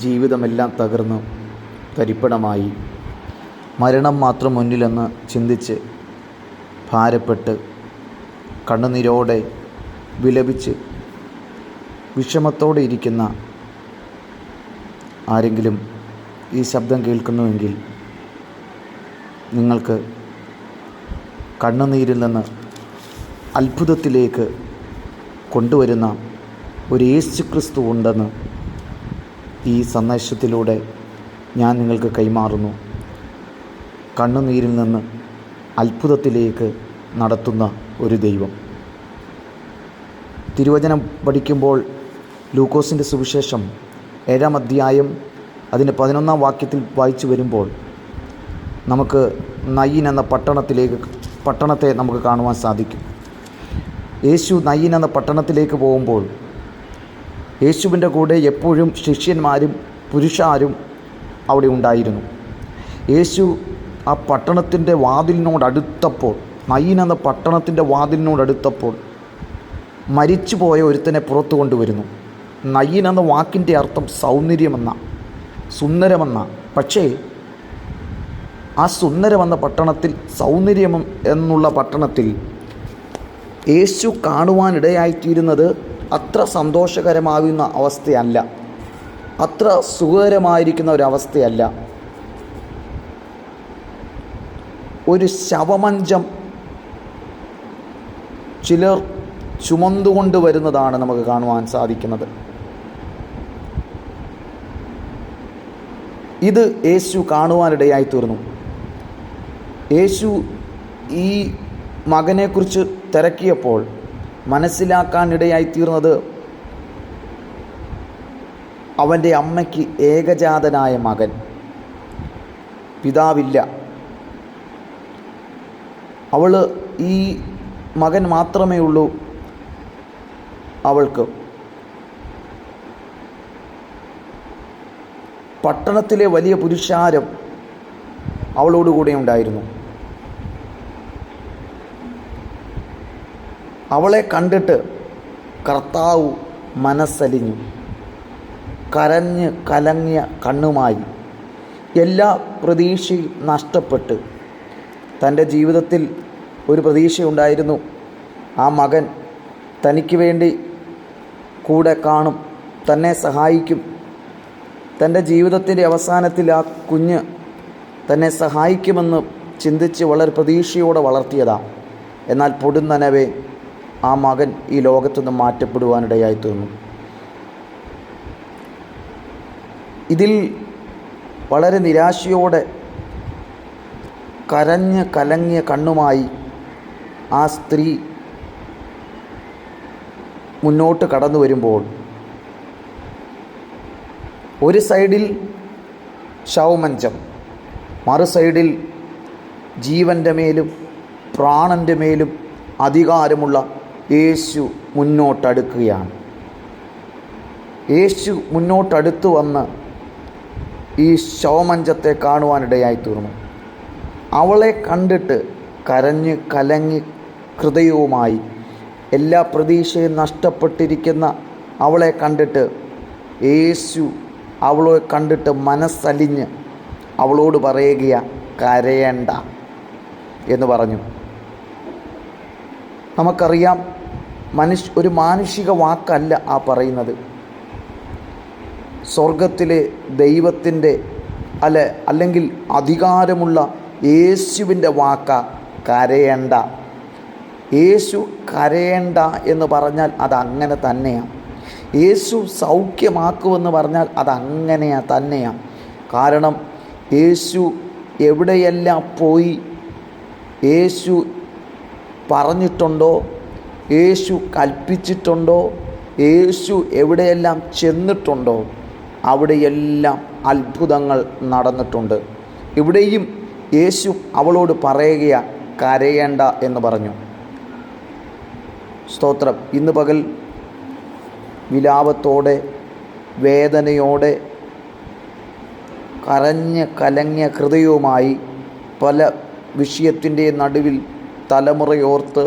ജീവിതമെല്ലാം തകർന്ന് തരിപ്പണമായി, മരണം മാത്രം മുന്നിലെന്ന് ചിന്തിച്ച് ഭാരപ്പെട്ട് കണ്ണുനീരോടെ വിലപിച്ച് വിഷമത്തോടെ ഇരിക്കുന്ന ആരെങ്കിലും ഈ ശബ്ദം കേൾക്കുന്നുവെങ്കിൽ നിങ്ങൾക്ക് കണ്ണുനീരിൽ നിന്ന് അത്ഭുതത്തിലേക്ക് കൊണ്ടുവരുന്ന ഒരു യേശുക്രിസ്തു ഉണ്ടെന്ന് ഈ സന്ദേശത്തിലൂടെ ഞാൻ നിങ്ങൾക്ക് കൈമാറുന്നു. കണ്ണുനീരിൽ നിന്ന് അത്ഭുതത്തിലേക്ക് നടത്തുന്ന ഒരു ദൈവം. തിരുവചനം പഠിക്കുമ്പോൾ ലൂക്കോസിൻ്റെ സുവിശേഷം 7-ാം അധ്യായം അതിൻ്റെ 11-ാം വാക്യത്തിൽ വായിച്ചു വരുമ്പോൾ നമുക്ക് നയീൻ എന്ന പട്ടണത്തെ നമുക്ക് കാണുവാൻ സാധിക്കും. യേശു നയീൻ എന്ന പട്ടണത്തിലേക്ക് പോകുമ്പോൾ യേശുവിൻ്റെ കൂടെ എപ്പോഴും ശിഷ്യന്മാരും പുരുഷാരും അവിടെ ഉണ്ടായിരുന്നു. യേശു ആ പട്ടണത്തിൻ്റെ വാതിലിനോടടുത്തപ്പോൾ, നയീൻ എന്ന പട്ടണത്തിൻ്റെ വാതിലിനോടടുത്തപ്പോൾ മരിച്ചുപോയ ഒരുത്തനെ പുറത്തു കൊണ്ടുവരുന്നു. നയീൻ എന്ന വാക്കിൻ്റെ അർത്ഥം സൗന്ദര്യമെന്ന, സുന്ദരമെന്ന. പക്ഷേ ആ സുന്ദരമെന്ന പട്ടണത്തിൽ, സൗന്ദര്യം എന്നുള്ള പട്ടണത്തിൽ യേശു കാണുവാനിടയായിത്തീരുന്നത് അത്ര സന്തോഷകരമാകുന്ന അവസ്ഥയല്ല, അത്ര സുഖകരമായിരിക്കുന്ന ഒരവസ്ഥയല്ല. ഒരു ശവമഞ്ചം ചിലർ ചുമന്നുകൊണ്ട് വരുന്നതാണ് നമുക്ക് കാണുവാൻ സാധിക്കുന്നത്. ഇത് യേശു കാണുവാനിടയായി തീർന്നു. യേശു ഈ മകനെക്കുറിച്ച് തിരക്കിയപ്പോൾ മനസ്സിലാക്കാനിടയായി തീർന്നത് അവൻ്റെ അമ്മയ്ക്ക് ഏകജാതനായ മകൻ, പിതാവില്ല. അവൾ ഈ മകൻ മാത്രമേ ഉള്ളൂ അവൾക്ക്. പട്ടണത്തിലെ വലിയ പുരുഷാരം അവളോടുകൂടെ ഉണ്ടായിരുന്നു. അവളെ കണ്ടിട്ട് കർത്താവ് മനസ്സലിഞ്ഞു. കരഞ്ഞ് കലങ്ങിയ കണ്ണുമായി, എല്ലാ പ്രതീക്ഷയും നഷ്ടപ്പെട്ട്, തൻ്റെ ജീവിതത്തിൽ ഒരു പ്രതീക്ഷയുണ്ടായിരുന്നു, ആ മകൻ തനിക്ക് വേണ്ടി കൂടെ കാണും, തന്നെ സഹായിക്കും, തൻ്റെ ജീവിതത്തിൻ്റെ അവസാനത്തിൽ ആ കുഞ്ഞ് തന്നെ സഹായിക്കുമെന്ന് ചിന്തിച്ച് വളരെ പ്രതീക്ഷയോടെ വളർത്തിയതാണ്. എന്നാൽ പൊടുന്നനവേ ആ മകൻ ഈ ലോകത്തുനിന്ന് മാറ്റപ്പെടുവാനിടയായി തീർന്നു. ഇതിൽ വളരെ നിരാശയോടെ കരഞ്ഞ് കലങ്ങിയ കണ്ണുമായി ആ സ്ത്രീ മുന്നോട്ട് കടന്നു വരുമ്പോൾ, ഒരു സൈഡിൽ ശവമഞ്ചം, മറു സൈഡിൽ ജീവൻ്റെ മേലും പ്രാണൻ്റെ മേലും അധികാരമുള്ള യേശു മുന്നോട്ടടുക്കുകയാണ്. യേശു മുന്നോട്ടടുത്ത് വന്ന് ഈ ശവമഞ്ചത്തെ കാണുവാനിടയായി തീർന്നു. അവളെ കണ്ടിട്ട് കരഞ്ഞ് കലങ്ങി ഹൃദയവുമായി, എല്ലാ പ്രതീക്ഷയും നഷ്ടപ്പെട്ടിരിക്കുന്ന അവളെ കണ്ടിട്ട് യേശു അവളെ കണ്ടിട്ട് മനസ്സലിഞ്ഞ് അവളോട് പറയുകയാണ്, കരയണ്ട എന്ന് പറഞ്ഞു. നമുക്കറിയാം, ഒരു മാനുഷിക വാക്കല്ല ആ പറയുന്നത്. സ്വർഗത്തിലെ ദൈവത്തിൻ്റെ അല്ലെങ്കിൽ അധികാരമുള്ള യേശുവിൻ്റെ വാക്ക കരയണ്ട. യേശു കരയണ്ട എന്ന് പറഞ്ഞാൽ അതങ്ങനെ തന്നെയാണ്. യേശു സൗഖ്യമാക്കുമെന്ന് പറഞ്ഞാൽ അതങ്ങനെ തന്നെയാണ്. കാരണം യേശു എവിടെയെല്ലാം പോയി യേശു പറഞ്ഞിട്ടുണ്ടോ, യേശു കൽപ്പിച്ചിട്ടുണ്ടോ, യേശു എവിടെയെല്ലാം ചെന്നിട്ടുണ്ടോ അവിടെയെല്ലാം അത്ഭുതങ്ങൾ നടന്നിട്ടുണ്ട്. ഇവിടെയും യേശു അവളോട് പറയുകയാണ്, കരയേണ്ട എന്ന് പറഞ്ഞു. സ്തോത്രം. ഇന്ന് പകൽ വിലാപത്തോടെ, വേദനയോടെ, കരഞ്ഞ് കലങ്ങിയ ഹൃദയവുമായി പല വിഷയത്തിൻ്റെ നടുവിൽ തലമുറയോർത്ത്,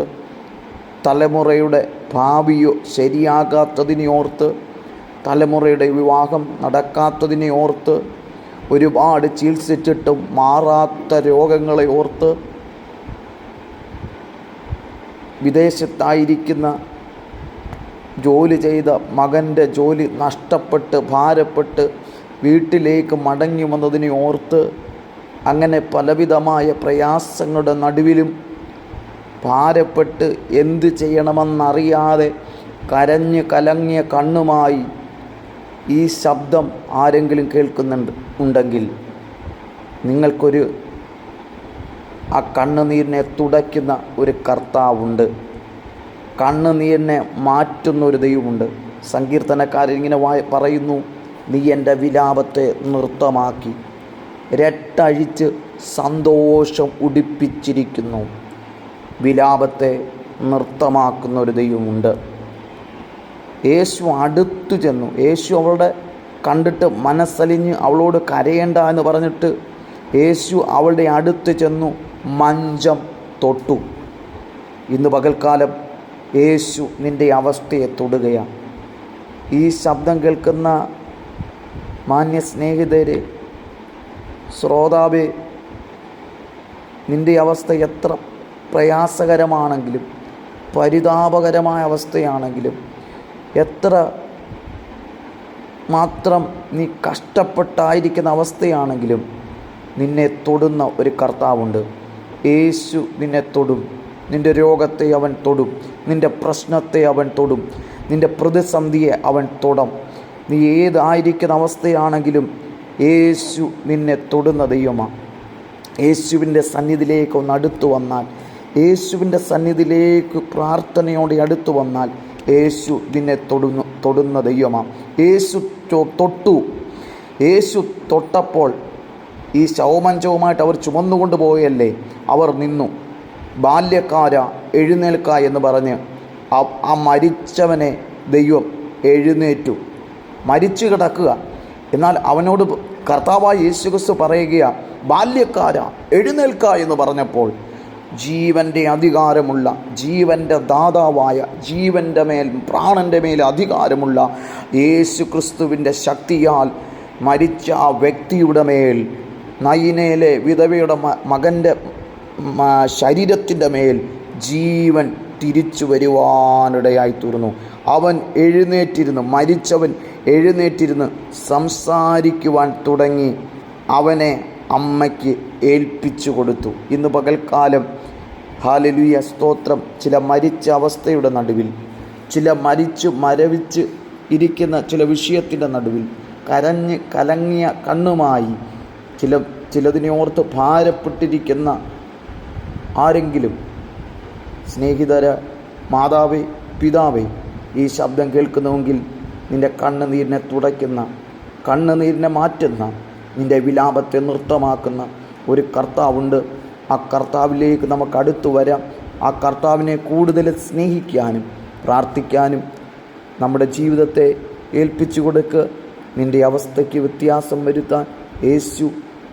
തലമുറയുടെ ഭാവിയോ ശരിയാകാത്തതിനെ ഓർത്ത് തലമുറയുടെ വിവാഹം നടക്കാത്തതിനെ ഓർത്ത്, ഒരുപാട് ചികിത്സിച്ചിട്ടും മാറാത്ത രോഗങ്ങളെ ഓർത്ത്, വിദേശത്തായിരിക്കുന്ന ജോലി ചെയ്ത മകൻ്റെ ജോലി നഷ്ടപ്പെട്ട് ഭാരപ്പെട്ട് വീട്ടിലേക്ക് മടങ്ങി വന്നതിനെ ഓർത്ത്, അങ്ങനെ പലവിധമായ പ്രയാസങ്ങളുടെ നടുവിലും ഭാരപ്പെട്ട് എന്ത് ചെയ്യണമെന്നറിയാതെ കരഞ്ഞ് കലങ്ങിയ കണ്ണുമായി ഈ ശബ്ദം ആരെങ്കിലും ഉണ്ടെങ്കിൽ നിങ്ങൾക്കൊരു ആ കണ്ണുനീരിനെ തുടയ്ക്കുന്ന ഒരു കർത്താവുണ്ട്. കണ്ണുനീരിനെ മാറ്റുന്ന ഒരു ദൈവമുണ്ട്. സങ്കീർത്തനക്കാരൻ ഇങ്ങനെ പറയുന്നു, നീ എൻ്റെ വിലാപത്തെ നൃത്തമാക്കി രട്ടഴിച്ച് സന്തോഷം ഉടിപ്പിച്ചിരിക്കുന്നു. വിലാപത്തെ നൃത്തമാക്കുന്ന ഒരു ദൈവമുണ്ട്. യേശു അടുത്തു ചെന്നു. യേശു അവളുടെ കണ്ടിട്ട് മനസ്സലിഞ്ഞ് അവളോട് കരയേണ്ട എന്ന് പറഞ്ഞിട്ട് യേശു അവളുടെ അടുത്ത് ചെന്നു മഞ്ചം തൊട്ടു. ഇന്ന് പകൽക്കാലം യേശു നിൻ്റെ അവസ്ഥയെ തൊടുകയാണ്. ഈ ശബ്ദം കേൾക്കുന്ന മാന്യ സ്നേഹിതരെ, ശ്രോതാവേ, നിൻ്റെ അവസ്ഥ എത്ര പ്രയാസകരമാണെങ്കിലും പരിതാപകരമായ അവസ്ഥയാണെങ്കിലും എത്ര മാത്രം നീ കഷ്ടപ്പെട്ടായിരിക്കുന്ന അവസ്ഥയാണെങ്കിലും നിന്നെ തൊടുന്ന ഒരു കർത്താവുണ്ട്. യേശു നിന്നെ തൊടും. നിൻ്റെ രോഗത്തെ അവൻ തൊടും. നിൻ്റെ പ്രശ്നത്തെ അവൻ തൊടും. നിൻ്റെ പ്രതിസന്ധിയെ അവൻ തൊടും. നീ ഏതായിരിക്കുന്ന അവസ്ഥയാണെങ്കിലും യേശു നിന്നെ തൊടുന്ന ദൈവമാണ്. യേശുവിൻ്റെ സന്നിധിയിലേക്ക് ഒന്ന് അടുത്തു വന്നാൽ, യേശുവിൻ്റെ സന്നിധിയിലേക്ക് പ്രാർത്ഥനയോടെ അടുത്തു വന്നാൽ യേശു നിന്നെ തൊടുന്ന ദൈവമാണ്. യേശു തൊട്ടു. യേശു തൊട്ടപ്പോൾ ഈ ശവമഞ്ചവുമായിട്ട് അവർ ചുമന്നുകൊണ്ട് പോയല്ലേ, അവർ നിന്നു. ബാല്യക്കാര എഴുന്നേൽക്ക എന്ന് പറഞ്ഞ് ആ മരിച്ചവനെ ദൈവം എഴുന്നേറ്റു. മരിച്ചു കിടക്കുക. എന്നാൽ അവനോട് കർത്താവായ യേശുക്രിസ്തു പറയുകയാണ്, ബാല്യക്കാര എഴുന്നേൽക്ക എന്ന് പറഞ്ഞപ്പോൾ ജീവൻ്റെ അധികാരമുള്ള, ജീവൻ്റെ ദാതാവായ, ജീവൻ്റെ മേൽ പ്രാണൻ്റെ മേൽ അധികാരമുള്ള യേശുക്രിസ്തുവിൻ്റെ ശക്തിയാൽ മരിച്ച ആ വ്യക്തിയുടെ മേൽ, നയിനയിലെ വിധവയുടെ മകൻ്റെ ശരീരത്തിൻ്റെ മേൽ ജീവൻ തിരിച്ചു വരുവാനിടയായി തീർന്നു. അവൻ എഴുന്നേറ്റിരുന്ന്, മരിച്ചവൻ എഴുന്നേറ്റിരുന്ന് സംസാരിക്കുവാൻ തുടങ്ങി. അവനെ അമ്മയ്ക്ക് ഏൽപ്പിച്ചു കൊടുത്തു. ഇന്ന് പകൽക്കാലം ഹല്ലേലൂയ, സ്തോത്രം, ചില മരിച്ച അവസ്ഥയുടെ നടുവിൽ, ചില മരവിച്ച് ഇരിക്കുന്ന ചില വിഷയത്തിൻ്റെ നടുവിൽ കരഞ്ഞ് കലങ്ങിയ കണ്ണുമായി ചിലതിനെ ഓർത്ത് ഭാരപ്പെട്ടിരിക്കുന്ന ആരെങ്കിലും, സ്നേഹിതര, മാതാവേ, പിതാവേ, ഈ ശബ്ദം കേൾക്കുന്നുവെങ്കിൽ നിൻ്റെ കണ്ണുനീരിനെ തുടയ്ക്കുന്ന, കണ്ണുനീരിനെ മാറ്റുന്ന, നിൻ്റെ വിലാപത്തെ നൃത്തമാക്കുന്ന ഒരു കർത്താവുണ്ട്. ആ കർത്താവിലേക്ക് നമുക്ക് അടുത്തു വരാം. ആ കർത്താവിനെ കൂടുതൽ സ്നേഹിക്കാനും പ്രാർത്ഥിക്കാനും നമ്മുടെ ജീവിതത്തെ ഏൽപ്പിച്ചു കൊടുക്കുക. നിൻ്റെ അവസ്ഥയ്ക്ക് വ്യത്യാസം വരുത്താൻ യേശു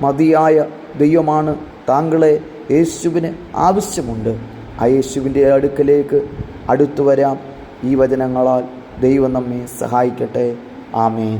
മതിയായ ദൈവമാണ്. താങ്കളെ യേശുവിന് ആവശ്യമുണ്ട്. ആ യേശുവിൻ്റെ അടുക്കലേക്ക് അടുത്തു വരാം. ഈ വചനങ്ങളാൽ ദൈവം നമ്മെ സഹായിക്കട്ടെ. ആമേൻ.